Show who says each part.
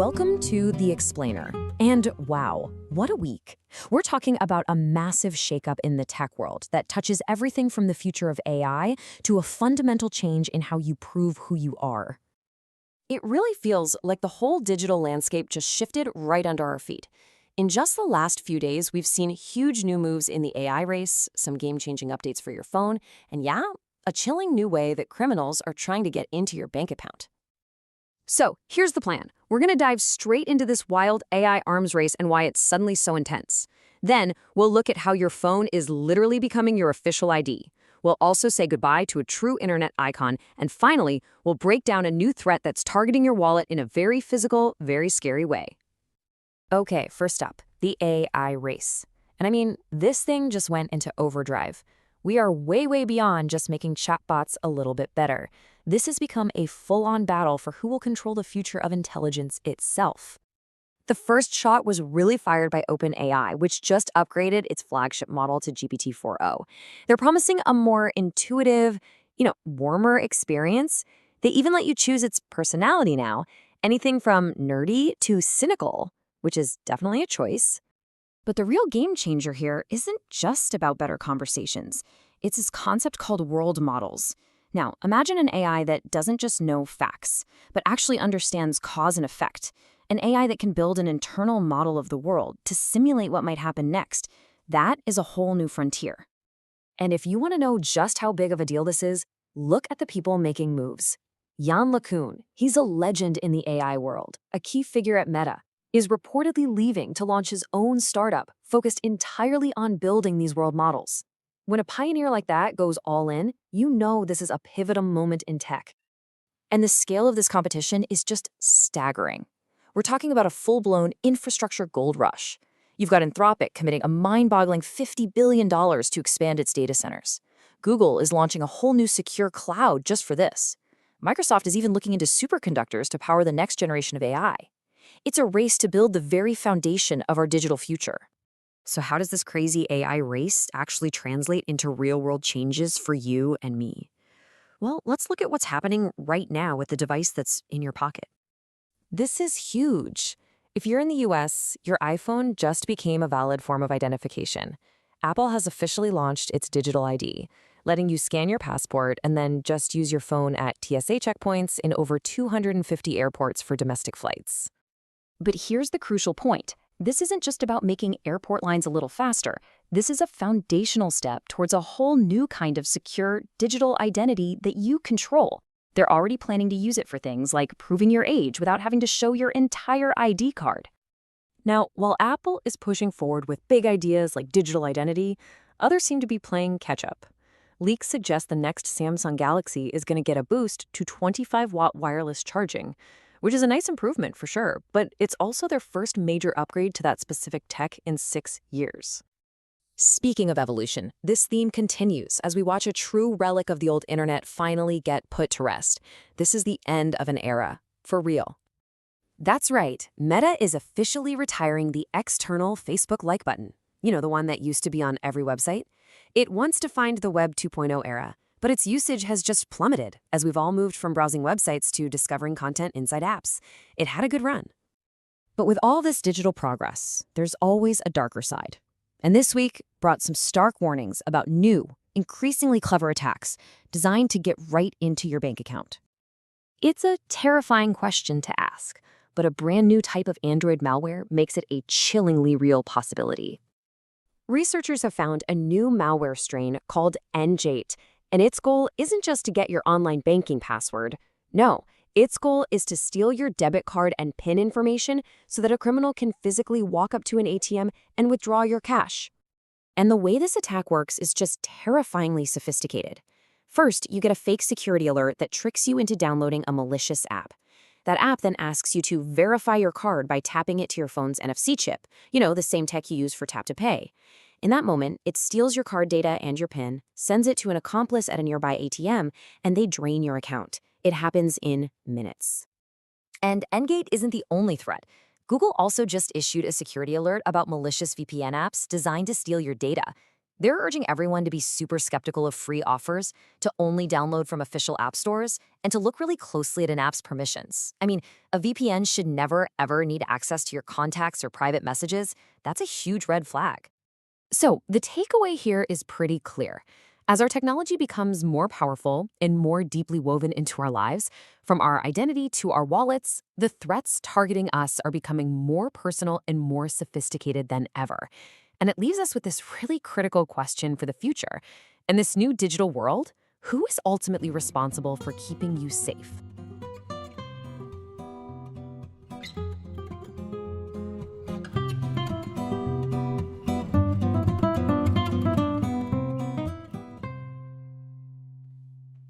Speaker 1: Welcome to The Explainer. And wow, what a week. We're talking about a massive shakeup in the tech world that touches everything from the future of AI to a fundamental change in how you prove who you are.
Speaker 2: It really feels like the whole digital landscape just shifted right under our feet. In just the last few days, we've seen huge new moves in the AI race, some game-changing updates for your phone, and yeah, a chilling new way that criminals are trying to get into your bank account.
Speaker 1: So, here's the plan. We're going to dive straight into this wild AI arms race and why it's suddenly so intense. Then, we'll look at how your phone is literally becoming your official ID. We'll also say goodbye to a true internet icon. And finally, we'll break down a new threat that's targeting your wallet in a very physical, very scary way.
Speaker 2: Okay, first up, the AI race. And I mean, this thing just went into overdrive. We are way beyond just making chatbots a little bit better. This has become a full-on battle for who will control the future of intelligence itself. The first shot was really fired by OpenAI, which just upgraded its flagship model to GPT-4o. They're promising a more intuitive, warmer experience. They even let you choose its personality now, anything from nerdy to cynical, which is definitely a choice. But the real game changer here isn't just about better conversations. It's this concept called world models. Now, imagine an AI that doesn't just know facts, but actually understands cause and effect. An AI that can build an internal model of the world to simulate what might happen next. That is a whole new frontier. And if you want to know just how big of a deal this is, look at the people making moves. Yann LeCun, he's a legend in the AI world, a key figure at Meta, is reportedly leaving to launch his own startup focused entirely on building these world models. When a pioneer like that goes all in, you know this is a pivotal moment in tech. And the scale of this competition is just staggering. We're talking about a full-blown infrastructure gold rush. You've got Anthropic committing a mind-boggling $50 billion to expand its data centers. Google is launching a whole new secure cloud just for this. Microsoft is even looking into superconductors to power the next generation of AI. It's a race to build the very foundation of our digital future. So how does this crazy AI race actually translate into real-world changes for you and me? Well, let's look at what's happening right now with the device that's in your pocket. This is huge. If you're in the US, your iPhone just became a valid form of identification. Apple has officially launched its digital ID, letting you scan your passport and then just use your phone at TSA checkpoints in over 250 airports for domestic flights. But here's the crucial point. This isn't just about making airport lines a little faster. This is a foundational step towards a whole new kind of secure digital identity that you control. They're already planning to use it for things like proving your age without having to show your entire ID card. Now, while Apple is pushing forward with big ideas like digital identity, others seem to be playing catch-up. Leaks suggest the next Samsung Galaxy is going to get a boost to 25-watt wireless charging, which is a nice improvement for sure, but it's also their first major upgrade to that specific tech in 6 years. Speaking of evolution, this theme continues as we watch a true relic of the old internet finally get put to rest. This is the end of an era, for real. That's right, Meta is officially retiring the external Facebook like button. The one that used to be on every website. It once defined the Web 2.0 era, but its usage has just plummeted as we've all moved from browsing websites to discovering content inside apps. It had a good run. But with all this digital progress, there's always a darker side. And this week brought some stark warnings about new, increasingly clever attacks designed to get right into your bank account. It's a terrifying question to ask, but a brand new type of Android malware makes it a chillingly real possibility. Researchers have found a new malware strain called NGate, and its goal isn't just to get your online banking password. No, its goal is to steal your debit card and PIN information so that a criminal can physically walk up to an ATM and withdraw your cash. And the way this attack works is just terrifyingly sophisticated. First, you get a fake security alert that tricks you into downloading a malicious app. That app then asks you to verify your card by tapping it to your phone's NFC chip, the same tech you use for tap to pay. In that moment, it steals your card data and your PIN, sends it to an accomplice at a nearby ATM, and they drain your account. It happens in minutes. And NGate isn't the only threat. Google also just issued a security alert about malicious VPN apps designed to steal your data.
Speaker 1: They're urging everyone to be super skeptical of free offers, to only download from official app stores, and to look really closely at an app's permissions. I mean, a VPN should never, ever need access to your contacts or private messages. That's a huge red flag. So, the takeaway here is pretty clear. As our technology becomes more powerful and more deeply woven into our lives, from our identity to our wallets, the threats targeting us are becoming more personal and more sophisticated than ever. And it leaves us with this really critical question for the future. In this new digital world, who is ultimately responsible for keeping you safe?